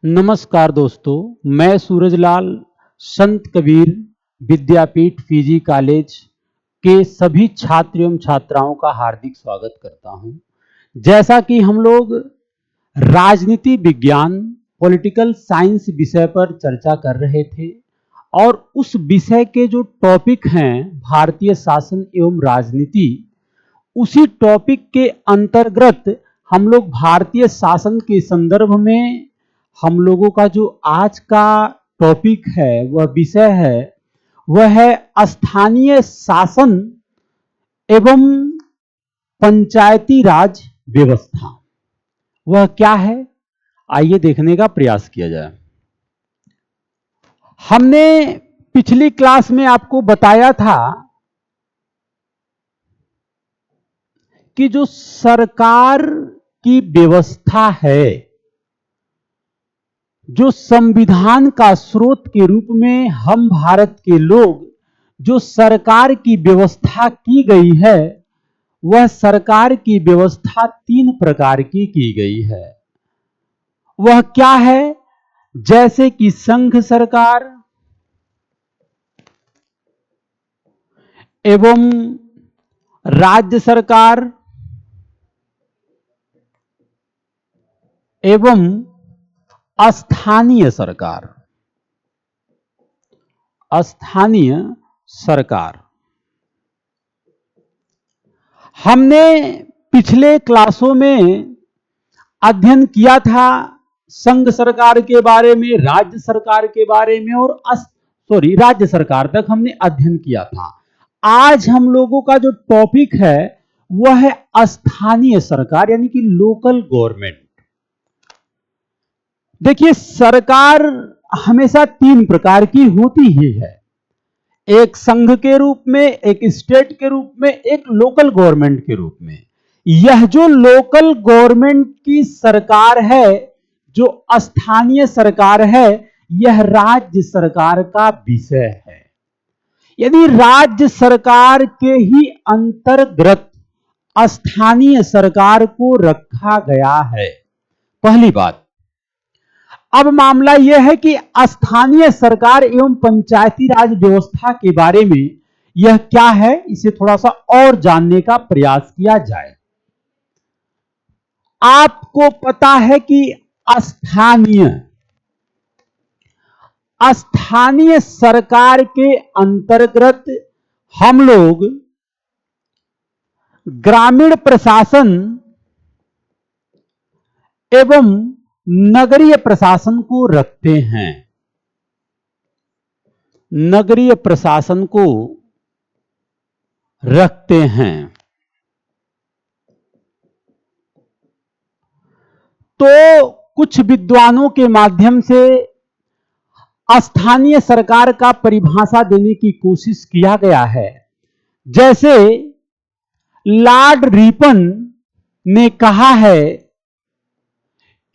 नमस्कार दोस्तों, मैं सूरजलाल संत कबीर विद्यापीठ पीजी कॉलेज के सभी छात्र एवं छात्राओं का हार्दिक स्वागत करता हूं। जैसा कि हम लोग राजनीति विज्ञान पॉलिटिकल साइंस विषय पर चर्चा कर रहे थे और उस विषय के जो टॉपिक हैं भारतीय शासन एवं राजनीति, उसी टॉपिक के अंतर्गत हम लोग भारतीय शासन के संदर्भ में हम लोगों का जो आज का टॉपिक है, वह विषय है, वह है स्थानीय शासन एवं पंचायती राज व्यवस्था। वह क्या है, आइए देखने का प्रयास किया जाए। हमने पिछली क्लास में आपको बताया था कि जो सरकार की व्यवस्था है, जो संविधान का स्रोत के रूप में हम भारत के लोग जो सरकार की व्यवस्था की गई है, वह सरकार की व्यवस्था 3 प्रकार की गई है। वह क्या है? जैसे कि संघ सरकार एवं राज्य सरकार एवं स्थानीय सरकार। स्थानीय सरकार हमने पिछले क्लासों में अध्ययन किया था संघ सरकार के बारे में, राज्य सरकार के बारे में और राज्य सरकार तक हमने अध्ययन किया था। आज हम लोगों का जो टॉपिक है वह है स्थानीय सरकार, यानी कि लोकल गवर्नमेंट। देखिए, सरकार हमेशा 3 प्रकार की होती ही है, एक संघ के रूप में, एक स्टेट के रूप में, एक लोकल गवर्नमेंट के रूप में। यह जो लोकल गवर्नमेंट की सरकार है, जो स्थानीय सरकार है, यह राज्य सरकार का विषय है। यदि राज्य सरकार के ही अंतर्गत स्थानीय सरकार को रखा गया है, पहली बात। अब मामला यह है कि स्थानीय सरकार एवं पंचायती राज व्यवस्था के बारे में यह क्या है, इसे थोड़ा सा और जानने का प्रयास किया जाए। आपको पता है कि स्थानीय सरकार के अंतर्गत हम लोग ग्रामीण प्रशासन एवं नगरीय प्रशासन को रखते हैं। नगरीय प्रशासन को रखते हैं। तो कुछ विद्वानों के माध्यम से स्थानीय सरकार का परिभाषा देने की कोशिश किया गया है। जैसे लॉर्ड रिपन ने कहा है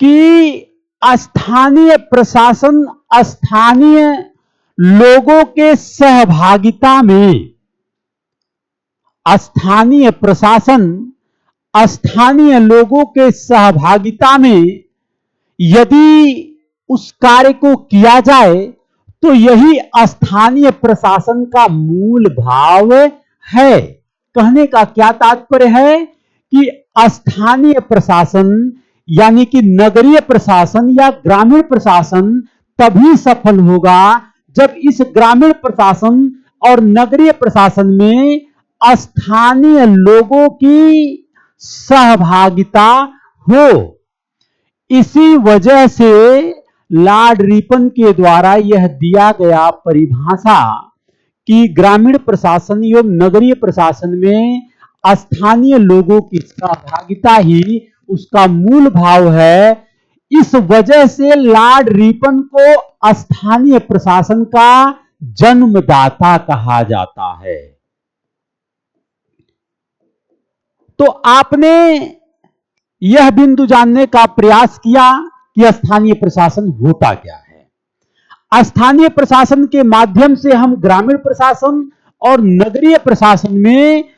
कि स्थानीय प्रशासन स्थानीय लोगों के सहभागिता में, स्थानीय प्रशासन स्थानीय लोगों के सहभागिता में यदि उस कार्य को किया जाए तो यही स्थानीय प्रशासन का मूल भाव है। कहने का क्या तात्पर्य है कि स्थानीय प्रशासन यानी कि नगरीय प्रशासन या ग्रामीण प्रशासन तभी सफल होगा जब इस ग्रामीण प्रशासन और नगरीय प्रशासन में स्थानीय लोगों की सहभागिता हो। इसी वजह से लॉर्ड रिपन के द्वारा यह दिया गया परिभाषा कि ग्रामीण प्रशासन एवं नगरीय प्रशासन में स्थानीय लोगों की सहभागिता ही उसका मूल भाव है। इस वजह से लॉर्ड रिपन को स्थानीय प्रशासन का जन्मदाता कहा जाता है। तो आपने यह बिंदु जानने का प्रयास किया कि स्थानीय प्रशासन होता क्या है। स्थानीय प्रशासन के माध्यम से हम ग्रामीण प्रशासन और नगरीय प्रशासन में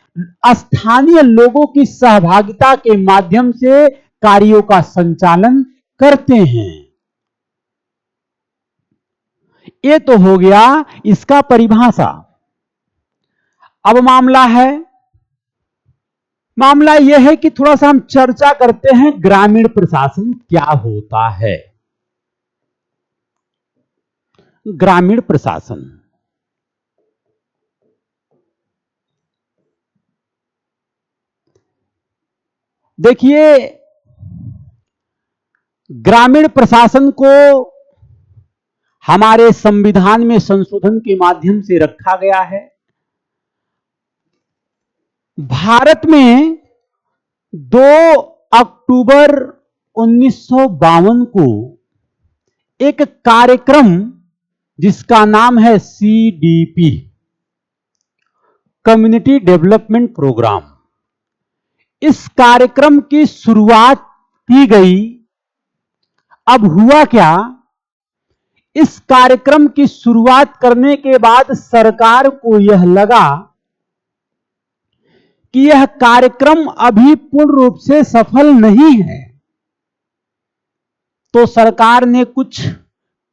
स्थानीय लोगों की सहभागिता के माध्यम से कार्यों का संचालन करते हैं। ये तो हो गया इसका परिभाषा। अब मामला यह है कि थोड़ा सा हम चर्चा करते हैं ग्रामीण प्रशासन क्या होता है। ग्रामीण प्रशासन, देखिए ग्रामीण प्रशासन को हमारे संविधान में संशोधन के माध्यम से रखा गया है। भारत में 2 अक्टूबर 1952 को एक कार्यक्रम जिसका नाम है CDP, कम्युनिटी डेवलपमेंट प्रोग्राम, इस कार्यक्रम की शुरुआत की गई। अब हुआ क्या, इस कार्यक्रम की शुरुआत करने के बाद सरकार को यह लगा कि यह कार्यक्रम अभी पूर्ण रूप से सफल नहीं है, तो सरकार ने कुछ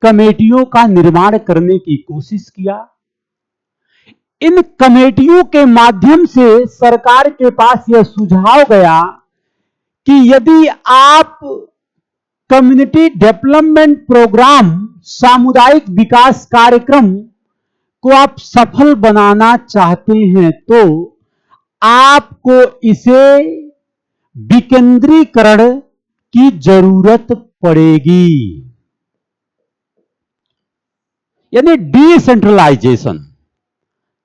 कमेटियों का निर्माण करने की कोशिश किया। इन कमेटियों के माध्यम से सरकार के पास यह सुझाव गया कि यदि आप कम्युनिटी डेवलपमेंट प्रोग्राम, सामुदायिक विकास कार्यक्रम को आप सफल बनाना चाहते हैं तो आपको इसे विकेंद्रीकरण की जरूरत पड़ेगी, यानी डिसेंट्रलाइजेशन,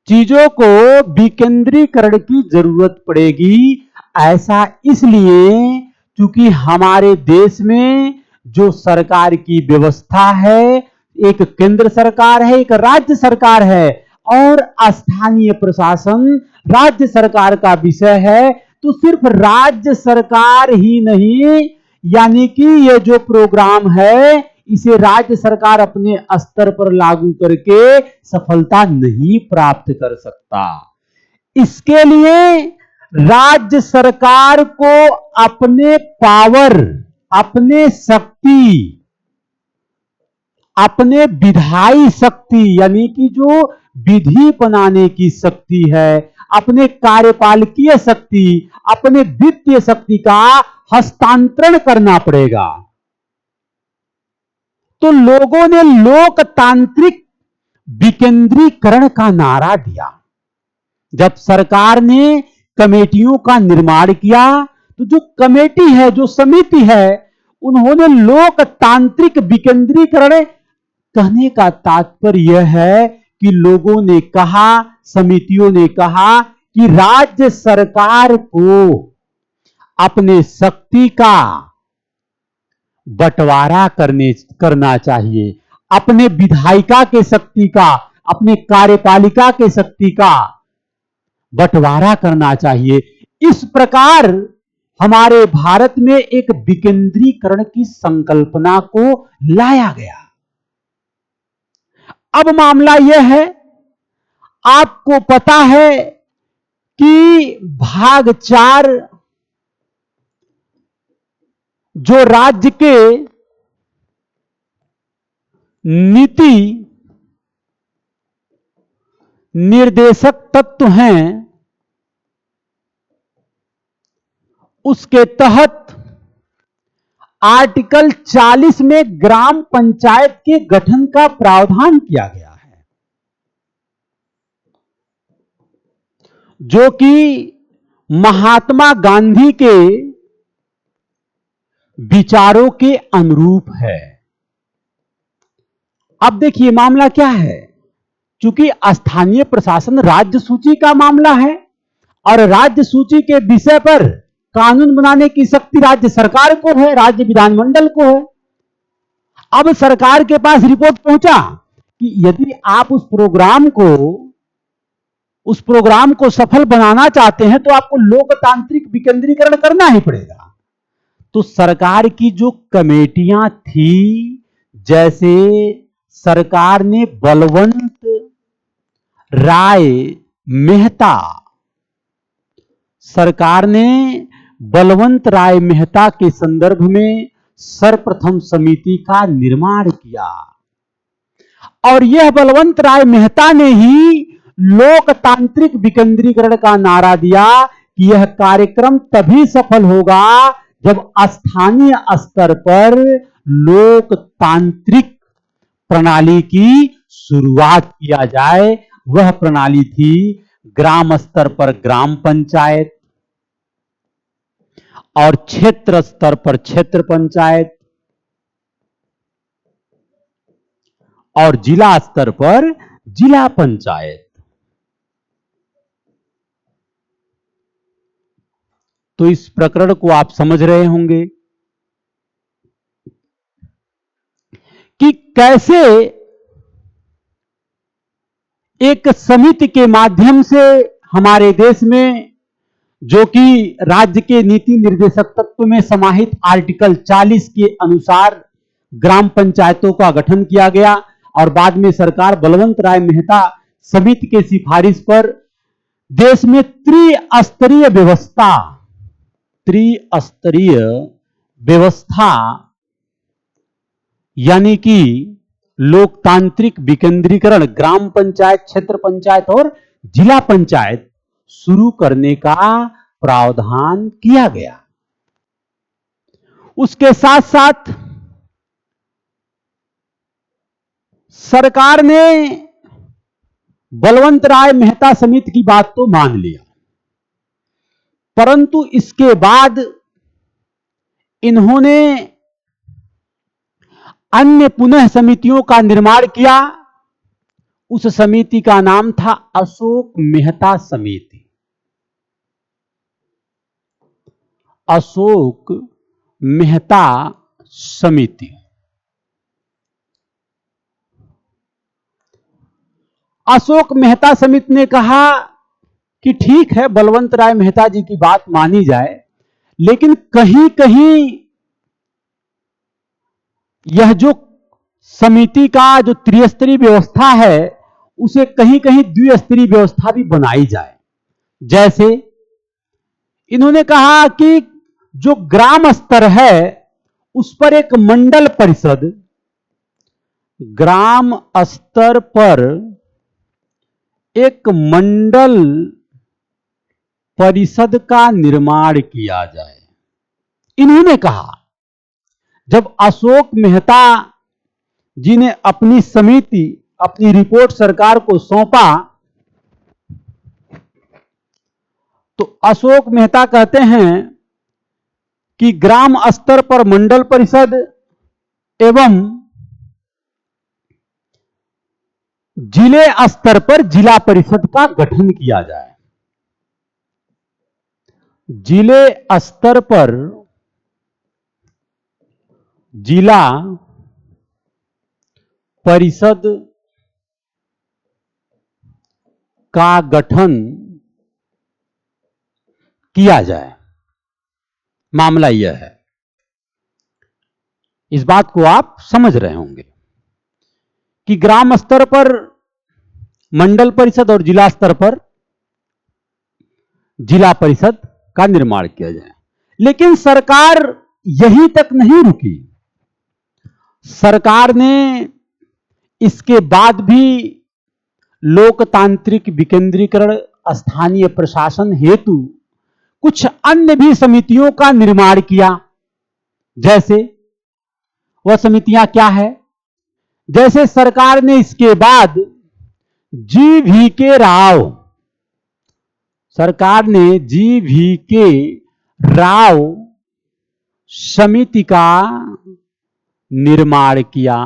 चीजों को विकेंद्रीकरण की जरूरत पड़ेगी। ऐसा इसलिए क्योंकि हमारे देश में जो सरकार की व्यवस्था है, एक केंद्र सरकार है, एक राज्य सरकार है, और स्थानीय प्रशासन राज्य सरकार का विषय है। तो सिर्फ राज्य सरकार ही नहीं, यानी कि ये जो प्रोग्राम है इसे राज्य सरकार अपने स्तर पर लागू करके सफलता नहीं प्राप्त कर सकता। इसके लिए राज्य सरकार को अपने पावर, अपने शक्ति, अपने विधायी शक्ति यानी कि जो विधि बनाने की शक्ति है, अपने कार्यपालकीय शक्ति, अपने वित्तीय शक्ति का हस्तांतरण करना पड़ेगा। तो लोगों ने लोकतांत्रिक विकेंद्रीकरण का नारा दिया। जब सरकार ने कमेटियों का निर्माण किया तो जो कमेटी है, जो समिति है, उन्होंने लोकतांत्रिक विकेंद्रीकरण, कहने का तात्पर्य यह है कि लोगों ने कहा, समितियों ने कहा कि राज्य सरकार को अपने शक्ति का बंटवारा करना चाहिए, अपने विधायिका के शक्ति का, अपने कार्यपालिका के शक्ति का बंटवारा करना चाहिए। इस प्रकार हमारे भारत में एक विकेंद्रीकरण की संकल्पना को लाया गया। अब मामला यह है, आपको पता है कि भाग 4 जो राज्य के नीति निर्देशक तत्व हैं, उसके तहत आर्टिकल 40 में ग्राम पंचायत के गठन का प्रावधान किया गया है, जो कि महात्मा गांधी के विचारों के अनुरूप है। अब देखिए मामला क्या है, क्योंकि स्थानीय प्रशासन राज्य सूची का मामला है और राज्य सूची के विषय पर कानून बनाने की शक्ति राज्य सरकार को है, राज्य विधानमंडल को है। अब सरकार के पास रिपोर्ट पहुंचा कि यदि आप उस प्रोग्राम को सफल बनाना चाहते हैं तो आपको लोकतांत्रिक विकेंद्रीकरण करना ही पड़ेगा। तो सरकार की जो कमेटियां थी, जैसे सरकार ने बलवंत राय मेहता के संदर्भ में सर्वप्रथम समिति का निर्माण किया और यह बलवंत राय मेहता ने ही लोकतांत्रिक विकेंद्रीकरण का नारा दिया कि यह कार्यक्रम तभी सफल होगा जब स्थानीय स्तर पर लोकतांत्रिक प्रणाली की शुरुआत किया जाए। वह प्रणाली थी ग्राम स्तर पर ग्राम पंचायत और क्षेत्र स्तर पर क्षेत्र पंचायत और जिला स्तर पर जिला पंचायत। तो इस प्रकरण को आप समझ रहे होंगे कि कैसे एक समिति के माध्यम से हमारे देश में, जो कि राज्य के नीति निर्देशक तत्व में समाहित आर्टिकल 40 के अनुसार ग्राम पंचायतों का गठन किया गया और बाद में सरकार बलवंत राय मेहता समिति के सिफारिश पर देश में त्रिस्तरीय व्यवस्था यानी कि लोकतांत्रिक विकेंद्रीकरण ग्राम पंचायत, क्षेत्र पंचायत और जिला पंचायत शुरू करने का प्रावधान किया गया। उसके साथ साथ सरकार ने बलवंत राय मेहता समिति की बात तो मान लिया, परंतु इसके बाद इन्होंने अन्य पुनः समितियों का निर्माण किया। उस समिति का नाम था अशोक मेहता समिति। अशोक मेहता समिति। अशोक मेहता समिति ने कहा कि ठीक है, बलवंत राय मेहता जी की बात मानी जाए, लेकिन कहीं कहीं यह जो समिति का जो त्रिस्तरीय व्यवस्था है उसे कहीं कहीं द्विस्तरीय व्यवस्था भी बनाई जाए। जैसे इन्होंने कहा कि जो ग्राम स्तर है उस पर एक मंडल परिषद, ग्राम स्तर पर एक मंडल परिषद का निर्माण किया जाए। इन्होंने कहा, जब अशोक मेहता जी ने अपनी समिति, अपनी रिपोर्ट सरकार को सौंपा, तो अशोक मेहता कहते हैं कि ग्राम स्तर पर मंडल परिषद एवं जिले स्तर पर जिला परिषद का गठन किया जाए। जिले स्तर पर जिला परिषद का गठन किया जाए। मामला यह है, इस बात को आप समझ रहे होंगे कि ग्राम स्तर पर मंडल परिषद और जिला स्तर पर जिला परिषद का निर्माण किया जाए। लेकिन सरकार यहीं तक नहीं रुकी। सरकार ने इसके बाद भी लोकतांत्रिक विकेंद्रीकरण, स्थानीय प्रशासन हेतु कुछ अन्य भी समितियों का निर्माण किया। जैसे वह समितियां क्या है? जैसे सरकार ने इसके बाद जी.वी.के. राव, सरकार ने जी.वी.के. राव समिति का निर्माण किया।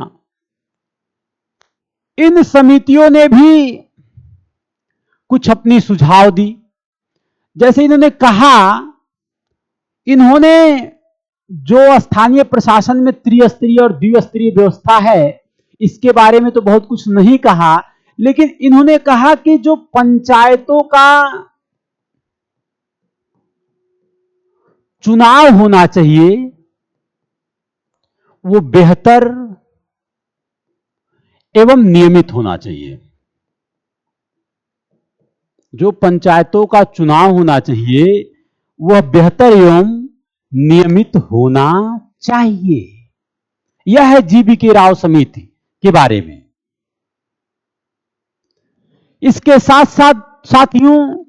इन समितियों ने भी कुछ अपनी सुझाव दी। जैसे इन्होंने कहा, इन्होंने जो स्थानीय प्रशासन में त्रिस्तरीय और द्विस्तरीय व्यवस्था है इसके बारे में तो बहुत कुछ नहीं कहा, लेकिन इन्होंने कहा कि जो पंचायतों का चुनाव होना चाहिए वो बेहतर एवं नियमित होना चाहिए। जो पंचायतों का चुनाव होना चाहिए वह बेहतर एवं नियमित होना चाहिए। यह है जी.वी.के. राव समिति के बारे में। इसके साथ साथ साथियों,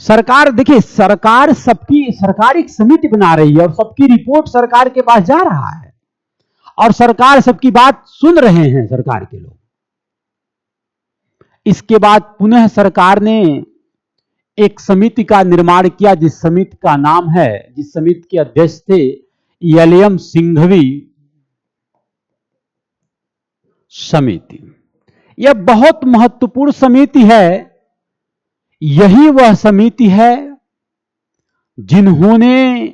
सरकार, देखिए सरकार एक समिति बना रही है और सबकी रिपोर्ट सरकार के पास जा रहा है और सरकार सबकी बात सुन रहे हैं सरकार के लोग। इसके बाद पुनः सरकार ने एक समिति का निर्माण किया, जिस समिति के अध्यक्ष थे एलएम सिंघवी समिति। यह बहुत महत्वपूर्ण समिति है। यही वह समिति है जिन्होंने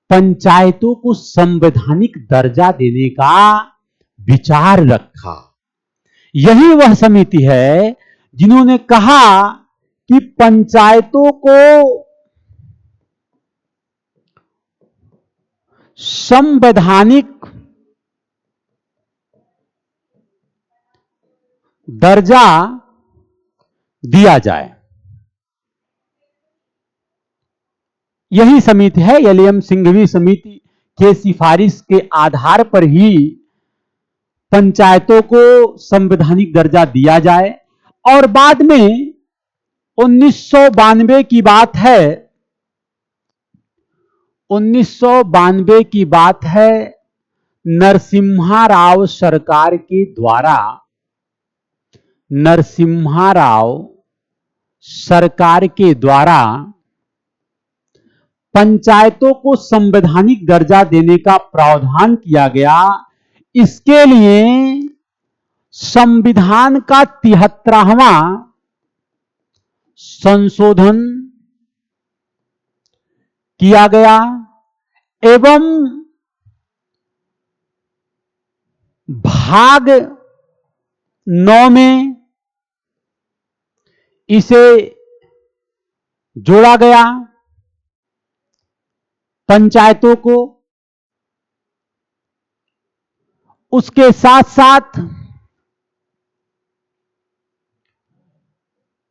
पंचायतों को संवैधानिक दर्जा देने का विचार रखा। यही वह समिति है जिन्होंने कहा कि पंचायतों को संवैधानिक दर्जा दिया जाए। यही समिति है, एलएम सिंघवी समिति के सिफारिश के आधार पर ही पंचायतों को संवैधानिक दर्जा दिया जाए। और बाद में 1992 की बात है, 1992 की बात है, नरसिम्हा राव सरकार के द्वारा, नरसिम्हा राव सरकार के द्वारा पंचायतों को संवैधानिक दर्जा देने का प्रावधान किया गया। इसके लिए संविधान का 73वां संशोधन किया गया एवं भाग 9 में इसे जोड़ा गया पंचायतों को। उसके साथ साथ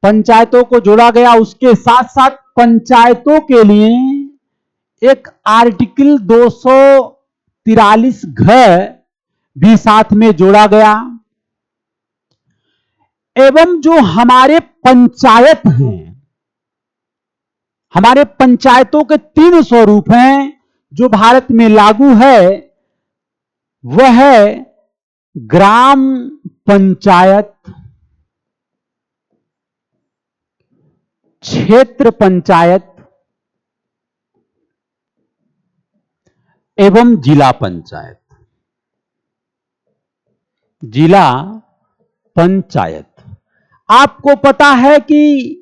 पंचायतों को जोड़ा गया, उसके साथ साथ पंचायतों के लिए एक आर्टिकल 243 घ भी साथ में जोड़ा गया। एवं जो हमारे पंचायत हैं, हमारे पंचायतों के 3 स्वरूप हैं जो भारत में लागू है। वह है ग्राम पंचायत, क्षेत्र पंचायत एवं जिला पंचायत। जिला पंचायत, आपको पता है कि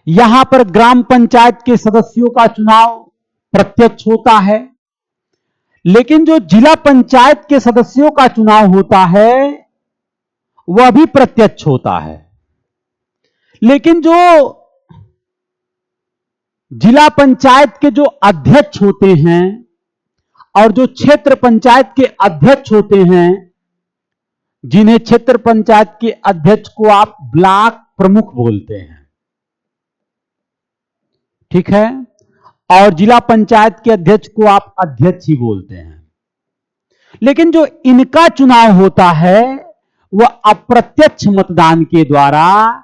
यहां पर ग्राम पंचायत के सदस्यों का चुनाव प्रत्यक्ष होता है, लेकिन जो जिला पंचायत के सदस्यों का चुनाव होता है वह भी प्रत्यक्ष होता है। लेकिन जो जिला पंचायत के जो अध्यक्ष होते हैं और जो क्षेत्र पंचायत के अध्यक्ष होते हैं, जिन्हें क्षेत्र पंचायत के अध्यक्ष को आप ब्लॉक प्रमुख बोलते हैं, ठीक है, और जिला पंचायत के अध्यक्ष को आप अध्यक्ष ही बोलते हैं। लेकिन जो इनका चुनाव होता है वह अप्रत्यक्ष मतदान के द्वारा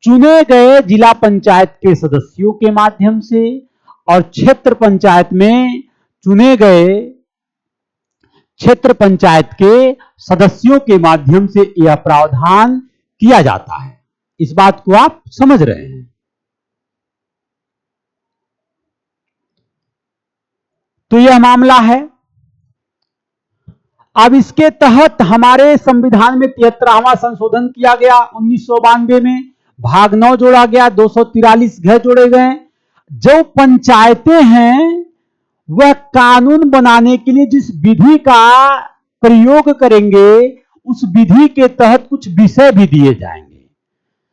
चुने गए जिला पंचायत के सदस्यों के माध्यम से और क्षेत्र पंचायत में चुने गए क्षेत्र पंचायत के सदस्यों के माध्यम से यह प्रावधान किया जाता है। इस बात को आप समझ रहे हैं। तो यह मामला है। अब इसके तहत हमारे संविधान में 73वां संशोधन किया गया 1992 में, भाग 9 जोड़ा गया, 243 घ जोड़े गए। जो पंचायतें हैं वह कानून बनाने के लिए जिस विधि का प्रयोग करेंगे उस विधि के तहत कुछ विषय भी दिए जाएंगे।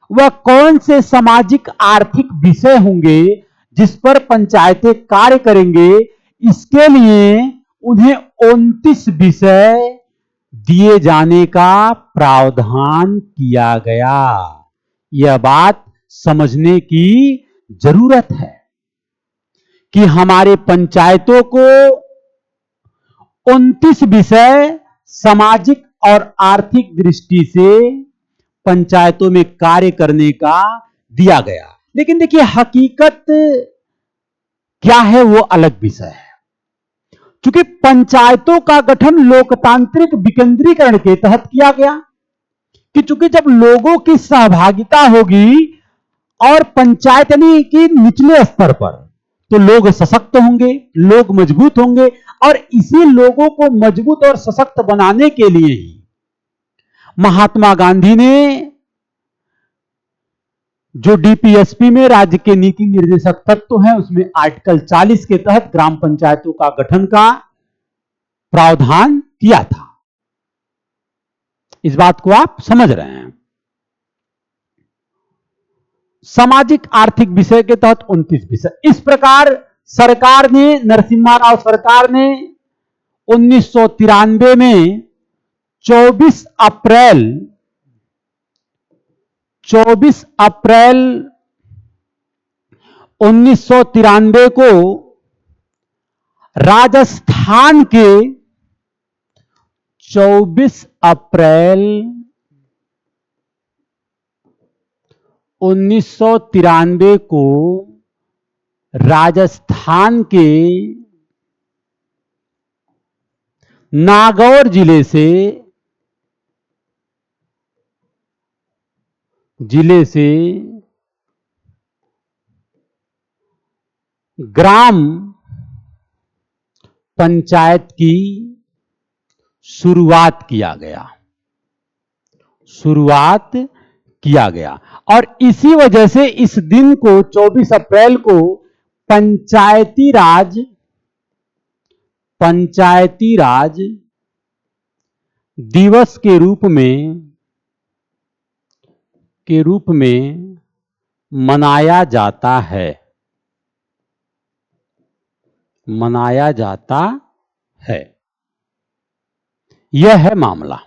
वह कौन से सामाजिक आर्थिक विषय होंगे जिस पर पंचायतें कार्य करेंगे, इसके लिए उन्हें 29 विषय दिए जाने का प्रावधान किया गया। यह बात समझने की जरूरत है कि हमारे पंचायतों को 29 विषय सामाजिक और आर्थिक दृष्टि से पंचायतों में कार्य करने का दिया गया। लेकिन देखिए, हकीकत क्या है वो अलग विषय है। क्योंकि पंचायतों का गठन लोकतांत्रिक विकेंद्रीकरण के तहत किया गया कि चूंकि जब लोगों की सहभागिता होगी और पंचायत यानी कि निचले स्तर पर, तो लोग सशक्त होंगे, लोग मजबूत होंगे, और इसी लोगों को मजबूत और सशक्त बनाने के लिए ही महात्मा गांधी ने जो डीपीएसपी में राज्य के नीति निर्देशक तत्व हैं उसमें आर्टिकल 40 के तहत ग्राम पंचायतों का गठन का प्रावधान किया था। इस बात को आप समझ रहे हैं। सामाजिक आर्थिक विषय के तहत 29 विषय। इस प्रकार सरकार ने, नरसिम्हा राव सरकार ने 1993 में 24 अप्रैल 1993 को राजस्थान के 24 अप्रैल 1993 को राजस्थान के नागौर जिले से ग्राम पंचायत की शुरुआत किया गया। और इसी वजह से इस दिन को 24 अप्रैल को पंचायती राज दिवस के रूप में मनाया जाता है। यह है मामला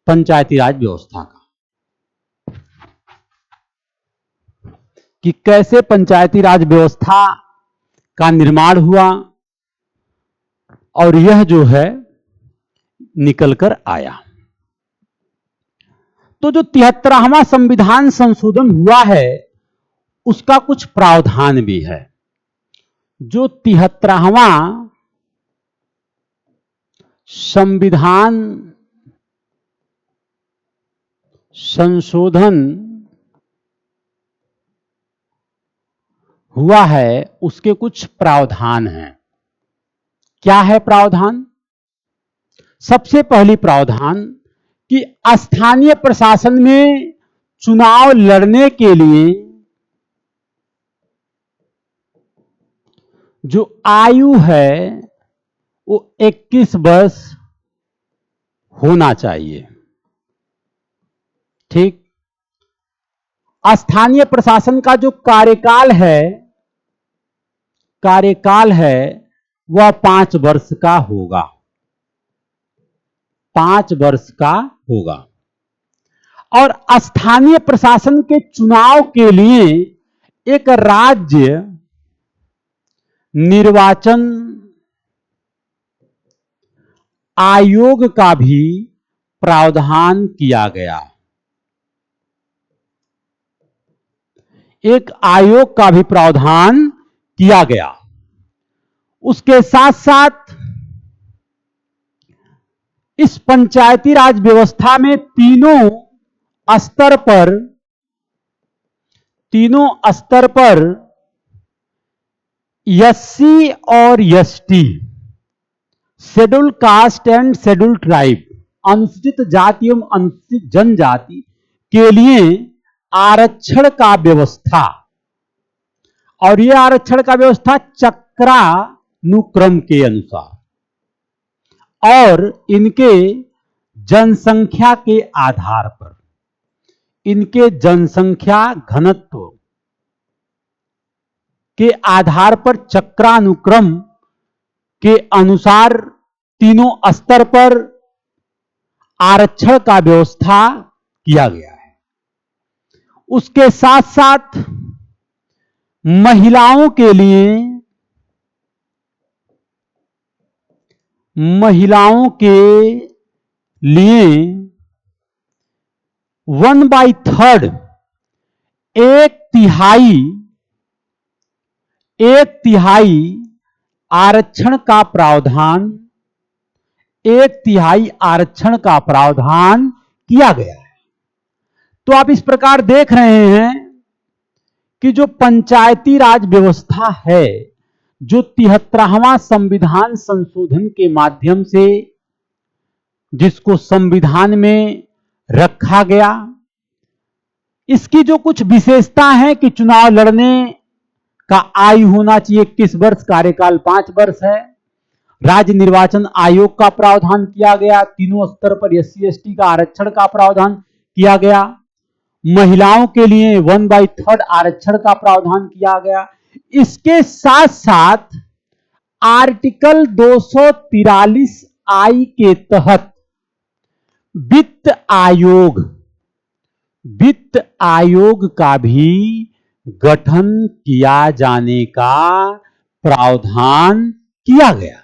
पंचायती राज व्यवस्था का कि कैसे पंचायती राज व्यवस्था का निर्माण हुआ और यह जो है निकल कर आया। तो जो 73वां संविधान संशोधन हुआ है उसका कुछ प्रावधान भी है। जो 73वां संविधान संशोधन हुआ है उसके कुछ प्रावधान हैं। क्या है प्रावधान? सबसे पहली प्रावधान कि स्थानीय प्रशासन में चुनाव लड़ने के लिए जो आयु है वो 21 वर्ष होना चाहिए। ठीक। स्थानीय प्रशासन का जो कार्यकाल वह 5 वर्ष का होगा। 5 वर्ष का होगा। और स्थानीय प्रशासन के चुनाव के लिए एक राज्य निर्वाचन आयोग का भी प्रावधान किया गया। एक आयोग का भी प्रावधान किया गया। उसके साथ साथ इस पंचायती राज व्यवस्था में तीनों स्तर पर एससी और ST, schedule caste and schedule tribe, अनुसूचित जाति एवं अनुसूचित जनजाति के लिए आरक्षण का व्यवस्था, और यह आरक्षण का व्यवस्था चक्रानुक्रम के अनुसार और इनके जनसंख्या के आधार पर, इनके जनसंख्या घनत्व के आधार पर चक्रानुक्रम के अनुसार तीनों स्तर पर आरक्षण का व्यवस्था किया गया है। उसके साथ साथ महिलाओं के लिए 1/3 एक तिहाई आरक्षण का प्रावधान, किया गया है। तो आप इस प्रकार देख रहे हैं कि जो पंचायती राज व्यवस्था है, जो 73वां संविधान संशोधन के माध्यम से जिसको संविधान में रखा गया, इसकी जो कुछ विशेषता है कि चुनाव लड़ने का आयु होना चाहिए 21 वर्ष, कार्यकाल 5 वर्ष है, राज्य निर्वाचन आयोग का प्रावधान किया गया, तीनों स्तर पर SC/ST का आरक्षण का प्रावधान किया गया, महिलाओं के लिए 1/3 आरक्षण का प्रावधान किया गया। इसके साथ साथ आर्टिकल 243I के तहत वित्त आयोग का भी गठन किया जाने का प्रावधान किया गया।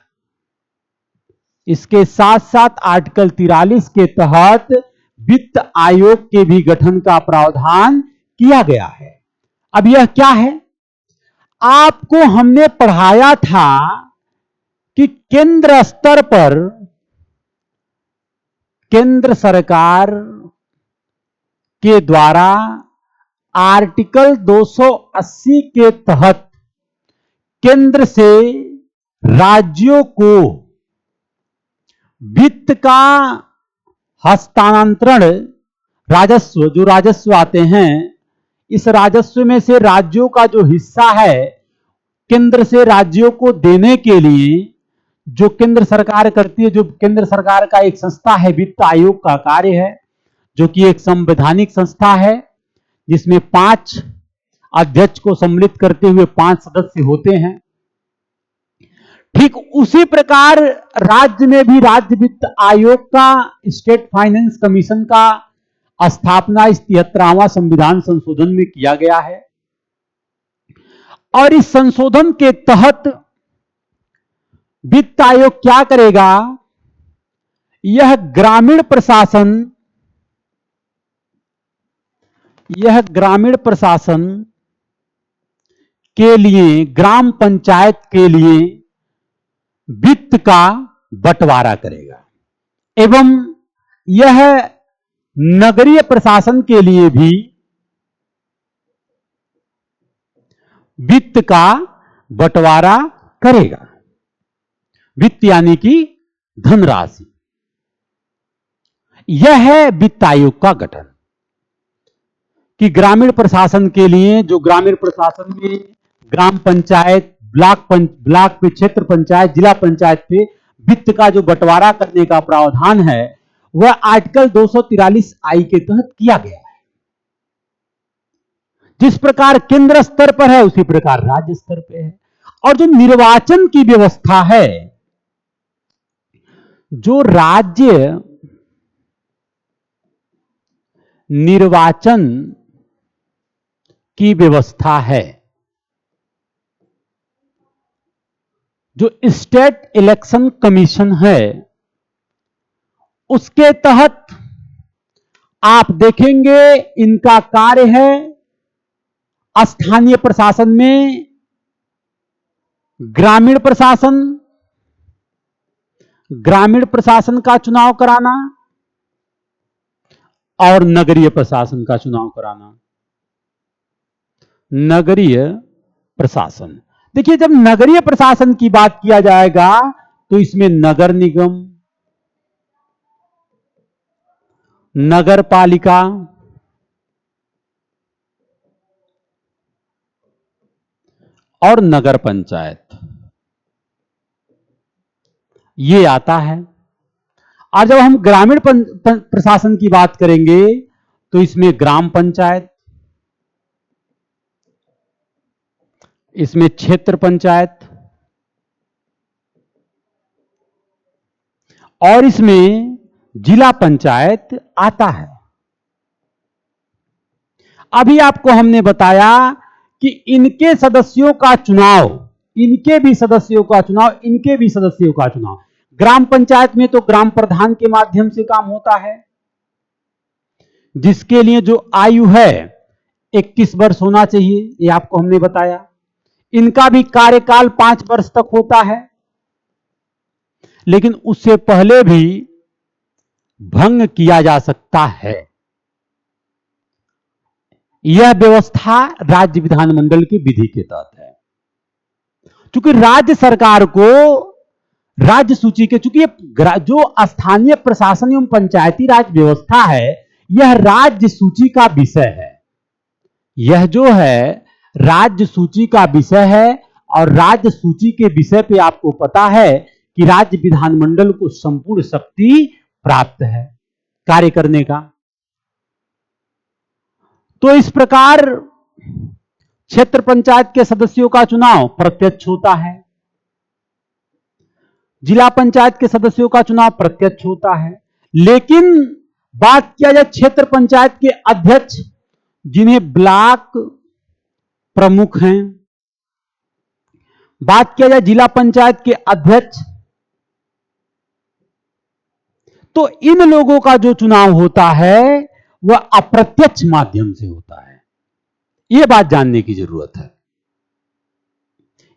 इसके साथ साथ आर्टिकल 43 के तहत वित्त आयोग के भी गठन का प्रावधान किया गया है। अब यह क्या है? आपको हमने पढ़ाया था कि केंद्र स्तर पर केंद्र सरकार के द्वारा आर्टिकल 280 के तहत केंद्र से राज्यों को वित्त का हस्तांतरण, राजस्व, जो राजस्व आते हैं, इस राजस्व में से राज्यों का जो हिस्सा है केंद्र से राज्यों को देने के लिए जो केंद्र सरकार करती है, जो केंद्र सरकार का एक संस्था है, वित्त आयोग का कार्य है, जो कि एक संवैधानिक संस्था है जिसमें 5 अध्यक्ष को सम्मिलित करते हुए 5 सदस्य होते हैं। ठीक उसी प्रकार राज्य में भी राज्य वित्त आयोग का, स्टेट फाइनेंस कमीशन का स्थापना इस 73वां संविधान संशोधन में किया गया है। और इस संशोधन के तहत वित्त आयोग क्या करेगा? यह ग्रामीण प्रशासन के लिए, ग्राम पंचायत के लिए वित्त का बंटवारा करेगा एवं यह नगरीय प्रशासन के लिए भी वित्त का बंटवारा करेगा। वित्त यानी कि धनराशि। यह है वित्त आयोग का गठन कि ग्रामीण प्रशासन के लिए, जो ग्रामीण प्रशासन में ग्राम पंचायत, ब्लॉक पे क्षेत्र पंचायत, जिला पंचायत पे वित्त का जो बंटवारा करने का प्रावधान है वह आर्टिकल 243I के तहत किया गया है। जिस प्रकार केंद्र स्तर पर है उसी प्रकार राज्य स्तर पे है। और जो निर्वाचन की व्यवस्था है, जो राज्य निर्वाचन की व्यवस्था है, जो स्टेट इलेक्शन कमीशन है, उसके तहत आप देखेंगे इनका कार्य है स्थानीय प्रशासन में ग्रामीण प्रशासन का चुनाव कराना और नगरीय प्रशासन का चुनाव कराना। नगरीय प्रशासन, देखिए जब नगरीय प्रशासन की बात किया जाएगा तो इसमें नगर निगम, नगर पालिका और नगर पंचायत ये आता है। और जब हम ग्रामीण प्रशासन की बात करेंगे तो इसमें ग्राम पंचायत, इसमें क्षेत्र पंचायत और इसमें जिला पंचायत आता है। अभी आपको हमने बताया कि इनके सदस्यों का चुनाव, इनके भी सदस्यों का चुनाव, ग्राम पंचायत में तो ग्राम प्रधान के माध्यम से काम होता है, जिसके लिए जो आयु है 21 वर्ष होना चाहिए, ये आपको हमने बताया। इनका भी कार्यकाल 5 वर्ष तक होता है, लेकिन उससे पहले भी भंग किया जा सकता है। यह व्यवस्था राज्य विधानमंडल की विधि के तहत है। चूंकि राज्य सरकार को राज्य सूची के, चूंकि जो स्थानीय प्रशासन एवं पंचायती राज व्यवस्था है, यह राज्य सूची का विषय है। यह जो है राज्य सूची का विषय है, और राज्य सूची के विषय पे आपको पता है कि राज्य विधानमंडल को संपूर्ण शक्ति प्राप्त है कार्य करने का। तो इस प्रकार क्षेत्र पंचायत के सदस्यों का चुनाव प्रत्यक्ष होता है, जिला पंचायत के सदस्यों का चुनाव प्रत्यक्ष होता है। लेकिन बात किया जाए क्षेत्र पंचायत के अध्यक्ष, जिन्हें ब्लॉक प्रमुख हैं, बात किया जाए जिला पंचायत के अध्यक्ष, तो इन लोगों का जो चुनाव होता है वह अप्रत्यक्ष माध्यम से होता है। यह बात जानने की जरूरत है,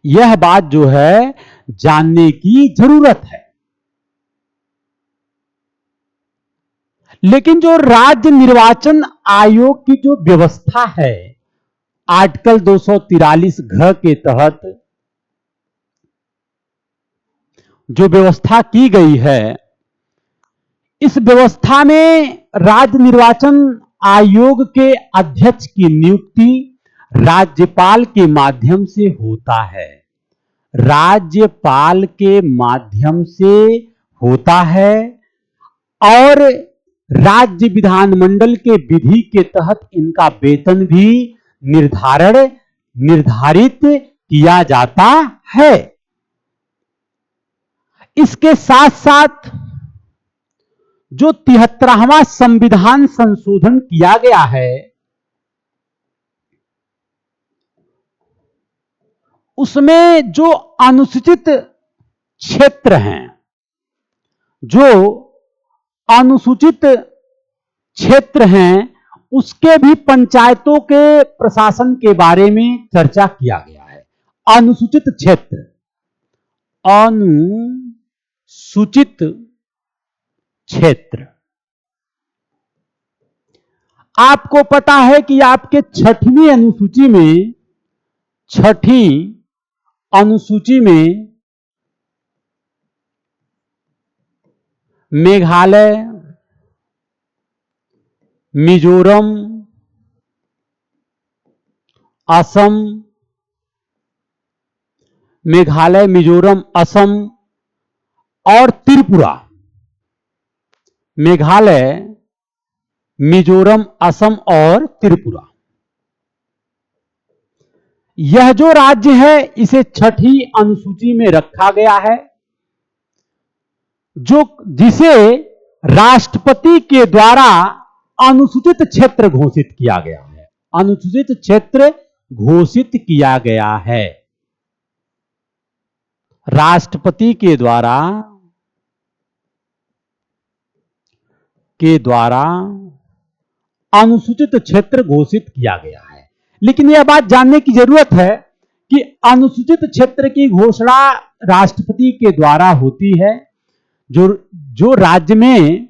यह बात जो है जानने की जरूरत है। लेकिन जो राज्य निर्वाचन आयोग की जो व्यवस्था है, आर्टिकल 243 घ के तहत जो व्यवस्था की गई है, इस व्यवस्था में राज्य निर्वाचन आयोग के अध्यक्ष की नियुक्ति राज्यपाल के माध्यम से होता है। राज्यपाल के माध्यम से होता है, और राज्य विधानमंडल के विधि के तहत इनका वेतन भी निर्धारित किया जाता है। इसके साथ साथ जो 73वां संविधान संशोधन किया गया है, उसमें जो अनुसूचित क्षेत्र हैं, जो अनुसूचित क्षेत्र हैं, उसके भी पंचायतों के प्रशासन के बारे में चर्चा किया गया है। अनुसूचित क्षेत्र, अनुसूचित क्षेत्र, आपको पता है कि आपके 6वीं अनुसूची में मेघालय, मिजोरम, असम, मेघालय, मिजोरम, असम और त्रिपुरा, मेघालय, मिजोरम, असम और त्रिपुरा, यह जो राज्य है इसे 6वीं अनुसूची में रखा गया है, जिसे राष्ट्रपति के द्वारा अनुसूचित क्षेत्र घोषित किया गया है। अनुसूचित क्षेत्र घोषित किया गया है राष्ट्रपति के द्वारा अनुसूचित क्षेत्र घोषित किया गया है। लेकिन यह बात जानने की जरूरत है कि अनुसूचित क्षेत्र की घोषणा राष्ट्रपति के द्वारा होती है, जो राज्य में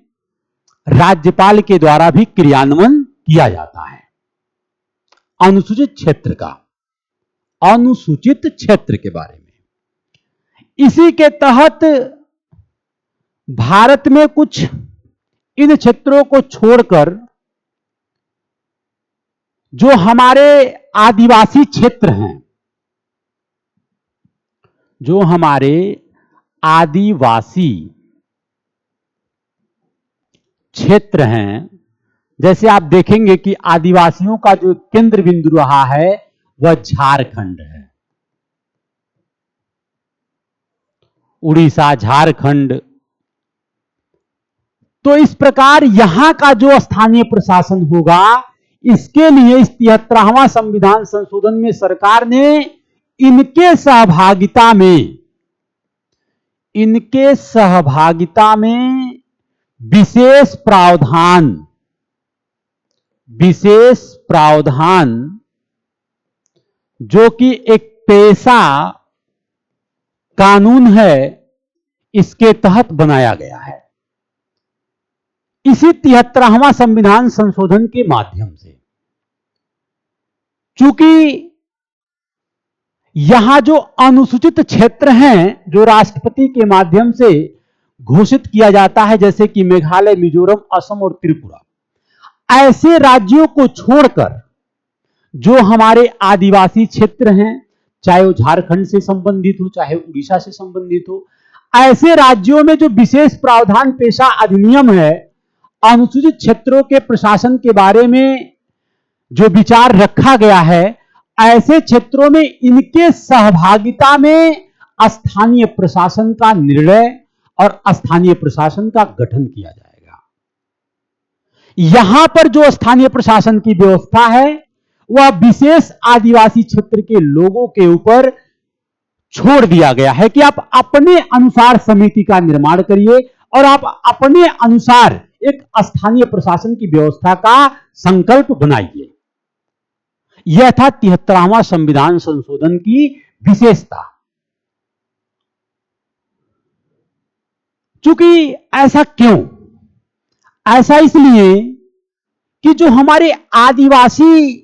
राज्यपाल के द्वारा भी क्रियान्वयन किया जाता है अनुसूचित क्षेत्र का, अनुसूचित क्षेत्र के बारे में। इसी के तहत भारत में कुछ इन क्षेत्रों को छोड़कर जो हमारे आदिवासी क्षेत्र हैं, जो हमारे आदिवासी क्षेत्र हैं, जैसे आप देखेंगे कि आदिवासियों का जो केंद्र बिंदु रहा है वह झारखंड है, उड़ीसा, झारखंड। तो इस प्रकार यहां का जो स्थानीय प्रशासन होगा, इसके लिए इस 73वां संविधान संशोधन में सरकार ने इनके सहभागिता में विशेष प्रावधान विशेष प्रावधान जो कि एक पेशा कानून है, इसके तहत बनाया गया है। इसी 73वां संविधान संशोधन के माध्यम से, चूंकि यहां जो अनुसूचित क्षेत्र हैं, जो राष्ट्रपति के माध्यम से घोषित किया जाता है, जैसे कि मेघालय, मिजोरम, असम और त्रिपुरा, ऐसे राज्यों को छोड़कर जो हमारे आदिवासी क्षेत्र हैं, चाहे वो झारखंड से संबंधित हो, चाहे उड़ीसा से संबंधित हो, ऐसे राज्यों में जो विशेष प्रावधान पेशा अधिनियम है, अनुसूचित क्षेत्रों के प्रशासन के बारे में जो विचार रखा गया है, ऐसे क्षेत्रों में इनके सहभागिता में स्थानीय प्रशासन का निर्णय और स्थानीय प्रशासन का गठन किया जाएगा। यहां पर जो स्थानीय प्रशासन की व्यवस्था है, वह विशेष आदिवासी क्षेत्र के लोगों के ऊपर छोड़ दिया गया है कि आप अपने अनुसार समिति का निर्माण करिए और आप अपने अनुसार एक स्थानीय प्रशासन की व्यवस्था का संकल्प बनाइए। यह था 73वां संविधान संशोधन की विशेषता। चूंकि ऐसा क्यों? ऐसा इसलिए कि जो हमारे आदिवासी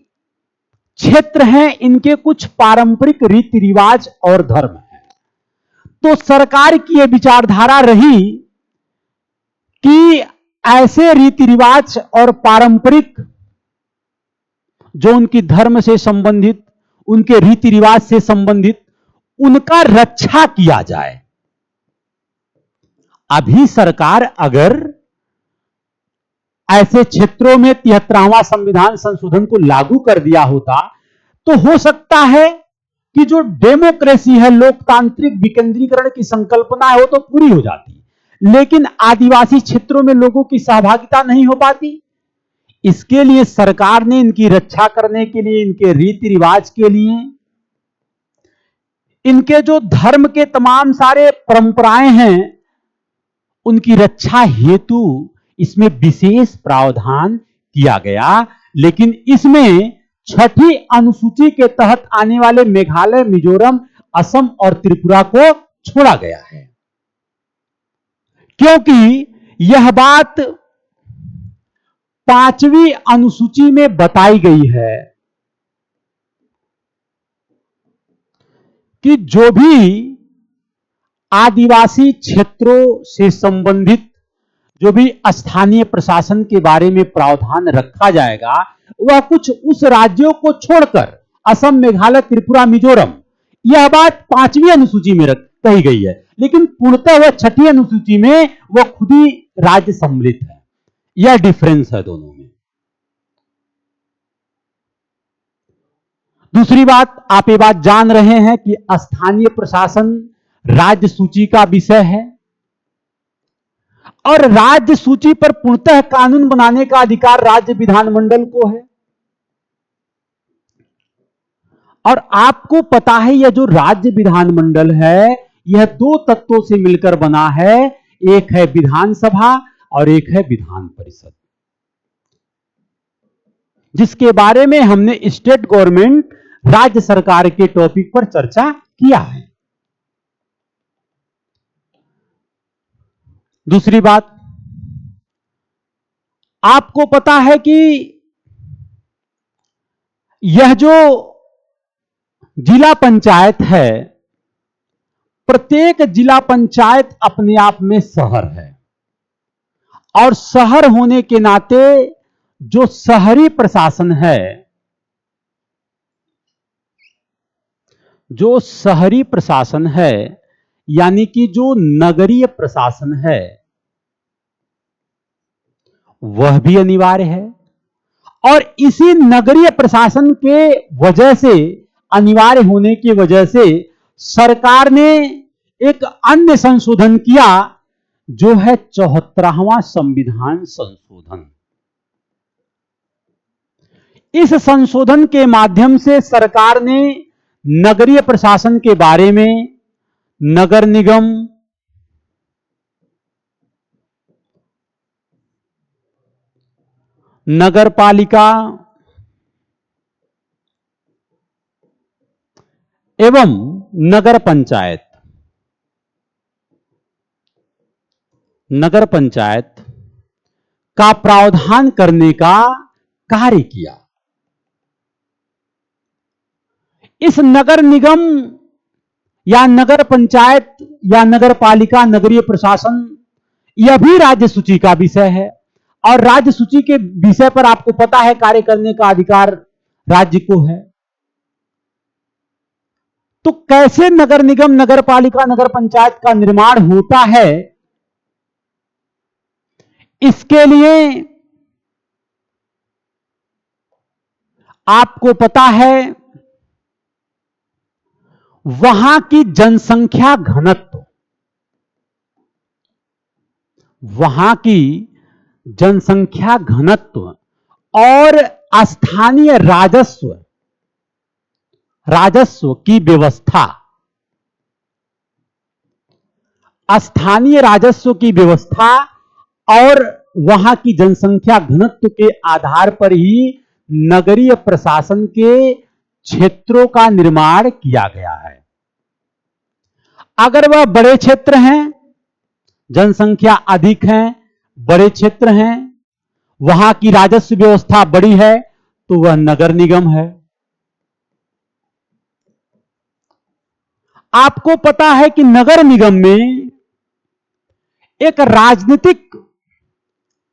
क्षेत्र हैं, इनके कुछ पारंपरिक रीति रिवाज और धर्म हैं। तो सरकार की यह विचारधारा रही कि ऐसे रीति रिवाज और पारंपरिक जो उनकी धर्म से संबंधित, उनके रीति रिवाज से संबंधित, उनका रक्षा किया जाए। अभी सरकार अगर ऐसे क्षेत्रों में 73वां संविधान संशोधन को लागू कर दिया होता, तो हो सकता है कि जो डेमोक्रेसी है, लोकतांत्रिक विकेंद्रीकरण की संकल्पना है, वो तो पूरी हो जाती, लेकिन आदिवासी क्षेत्रों में लोगों की सहभागिता नहीं हो पाती। इसके लिए सरकार ने इनकी रक्षा करने के लिए, इनके रीति रिवाज के लिए, इनके जो धर्म के तमाम सारे परंपराएं हैं, उनकी रक्षा हेतु इसमें विशेष प्रावधान किया गया। लेकिन इसमें 6ठी अनुसूची के तहत आने वाले मेघालय, मिजोरम, असम और त्रिपुरा को छोड़ा गया है, क्योंकि यह बात 5वीं अनुसूची में बताई गई है कि जो भी आदिवासी क्षेत्रों से संबंधित जो भी स्थानीय प्रशासन के बारे में प्रावधान रखा जाएगा, वह कुछ उस राज्यों को छोड़कर, असम, मेघालय, त्रिपुरा, मिजोरम, यह बात 5वीं अनुसूची में कही गई है, लेकिन पूर्णतः वह 6ठी अनुसूची में वह खुद ही राज्य सम्मिलित है। यह डिफरेंस है दोनों में। दूसरी बात, आप ये बात जान रहे हैं कि स्थानीय प्रशासन राज्य सूची का विषय है और राज्य सूची पर पूर्णतः कानून बनाने का अधिकार राज्य विधानमंडल को है। और आपको पता है, यह जो राज्य विधानमंडल है, यह 2 तत्वों से मिलकर बना है। एक है विधानसभा और एक है विधान परिषद, जिसके बारे में हमने स्टेट गवर्नमेंट, राज्य सरकार के टॉपिक पर चर्चा किया है। दूसरी बात, आपको पता है कि यह जो जिला पंचायत है, प्रत्येक जिला पंचायत अपने आप में शहर है और शहर होने के नाते जो शहरी प्रशासन है, जो शहरी प्रशासन है, यानी कि जो नगरीय प्रशासन है, वह भी अनिवार्य है। और इसी नगरीय प्रशासन के वजह से, अनिवार्य होने की वजह से, सरकार ने एक अन्य संशोधन किया, जो है 74वां संविधान संशोधन। इस संशोधन के माध्यम से सरकार ने नगरीय प्रशासन के बारे में, नगर निगम, नगर पालिका एवं नगर पंचायत, नगर पंचायत का प्रावधान करने का कार्य किया। इस नगर निगम या नगर पंचायत या नगर पालिका, नगरीय प्रशासन, यह भी राज्य सूची का विषय है और राज्य सूची के विषय पर आपको पता है कार्य करने का अधिकार राज्य को है। तो कैसे नगर निगम, नगर पालिका, नगर पंचायत का निर्माण होता है, इसके लिए आपको पता है वहां की जनसंख्या घनत्व, वहां की जनसंख्या घनत्व और स्थानीय राजस्व की व्यवस्था, स्थानीय राजस्व की व्यवस्था और वहां की जनसंख्या घनत्व के आधार पर ही नगरीय प्रशासन के क्षेत्रों का निर्माण किया गया है। अगर वह बड़े क्षेत्र हैं, जनसंख्या अधिक है, बड़े क्षेत्र हैं, वहां की राजस्व व्यवस्था बड़ी है, तो वह नगर निगम है। आपको पता है कि नगर निगम में एक राजनीतिक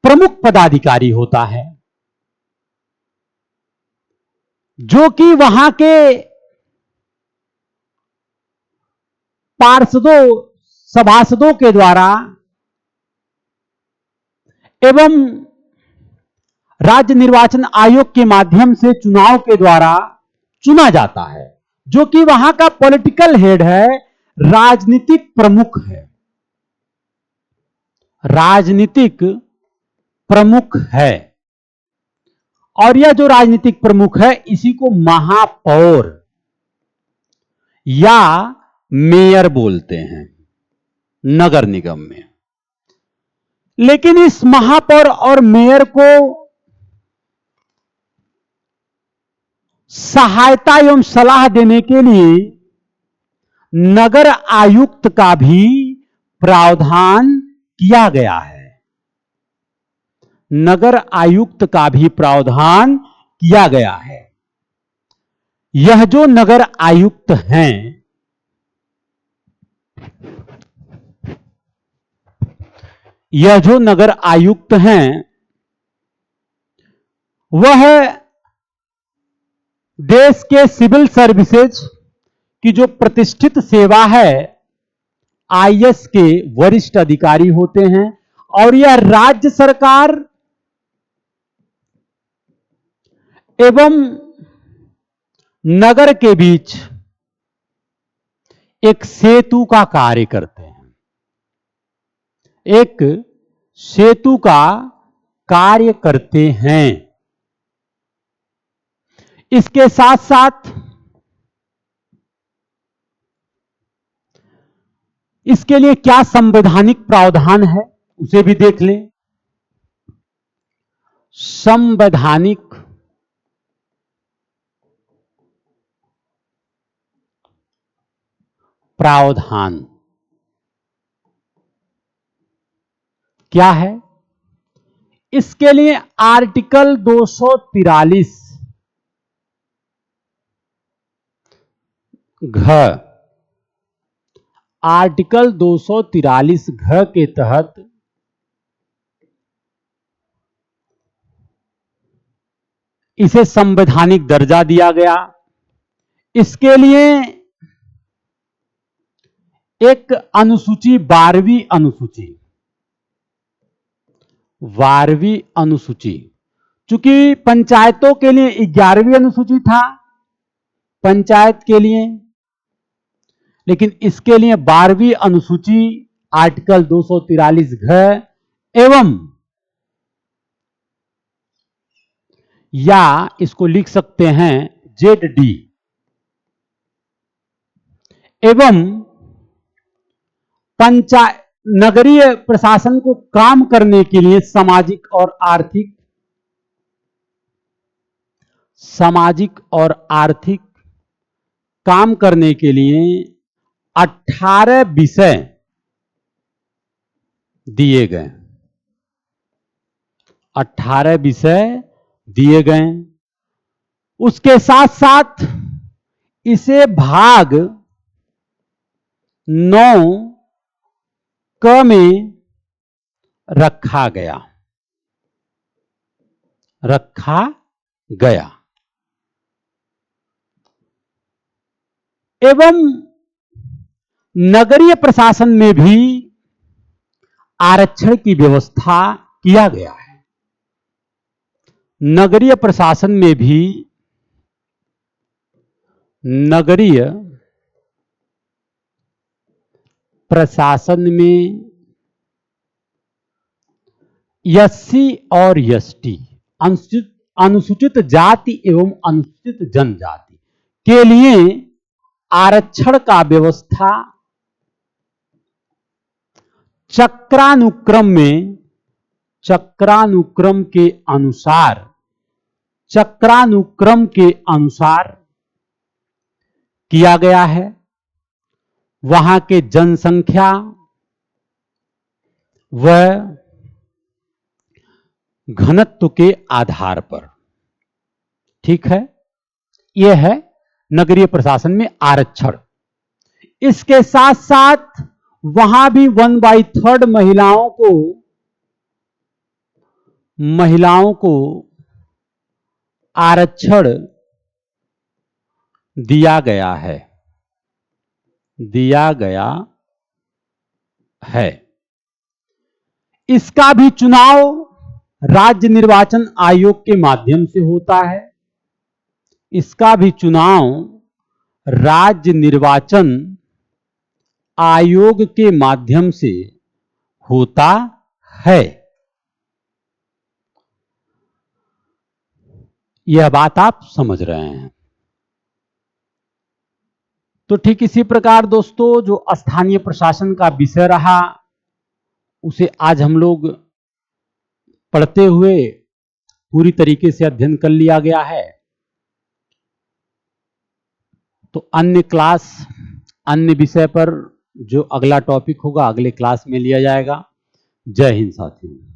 प्रमुख पदाधिकारी होता है जो कि वहां के पार्षदों, सभासदों के द्वारा एवं राज्य निर्वाचन आयोग के माध्यम से चुनाव के द्वारा चुना जाता है, जो कि वहां का पॉलिटिकल हेड है, राजनीतिक प्रमुख है, राजनीतिक प्रमुख है। और यह जो राजनीतिक प्रमुख है, इसी को महापौर या मेयर बोलते हैं नगर निगम में। लेकिन इस महापौर और मेयर को सहायता एवं सलाह देने के लिए नगर आयुक्त का भी प्रावधान किया गया है। नगर आयुक्त का भी प्रावधान किया गया है। यह जो नगर आयुक्त हैं, यह जो नगर आयुक्त हैं, वह देश के सिविल सर्विसेज की जो प्रतिष्ठित सेवा है, आईएएस के वरिष्ठ अधिकारी होते हैं और यह राज्य सरकार एवं नगर के बीच एक सेतु का कार्य करते हैं, एक सेतु का कार्य करते हैं। इसके साथ साथ इसके लिए क्या संवैधानिक प्रावधान है, उसे भी देख लें। संवैधानिक प्रावधान क्या है? इसके लिए आर्टिकल 243 घ, आर्टिकल 243 घ के तहत इसे संवैधानिक दर्जा दिया गया। इसके लिए एक अनुसूची, 12वीं अनुसूची, चूंकि पंचायतों के लिए 11वीं अनुसूची था पंचायत के लिए, लेकिन इसके लिए 12वीं अनुसूची आर्टिकल 243 घ एवं, या इसको लिख सकते हैं ZD, एवं पंचायत नगरीय प्रशासन को काम करने के लिए सामाजिक और आर्थिक सामाजिक और आर्थिक काम करने के लिए 18 विषय दिए गए। 18 विषय दिए गए। उसके साथ साथ इसे भाग 9 क में रखा गया। एवं नगरीय प्रशासन में भी आरक्षण की व्यवस्था किया गया है। नगरीय प्रशासन में भी एससी और एसटी अनुसूचित जाति एवं अनुसूचित जनजाति के लिए आरक्षण का व्यवस्था चक्रानुक्रम के अनुसार किया गया है। वहां के जनसंख्या व घनत्व के आधार पर। ठीक है, यह है नगरीय प्रशासन में आरक्षण। इसके साथ साथ वहां भी 1/3 महिलाओं को आरक्षण दिया गया है। इसका भी चुनाव राज्य निर्वाचन आयोग के माध्यम से होता है। इसका भी चुनाव राज्य निर्वाचन आयोग के माध्यम से होता है। यह बात आप समझ रहे हैं। तो ठीक इसी प्रकार दोस्तों, जो स्थानीय प्रशासन का विषय रहा उसे आज हम लोग पढ़ते हुए पूरी तरीके से अध्ययन कर लिया गया है। तो अन्य विषय पर जो अगला टॉपिक होगा अगले क्लास में लिया जाएगा। जय हिंद साथियों।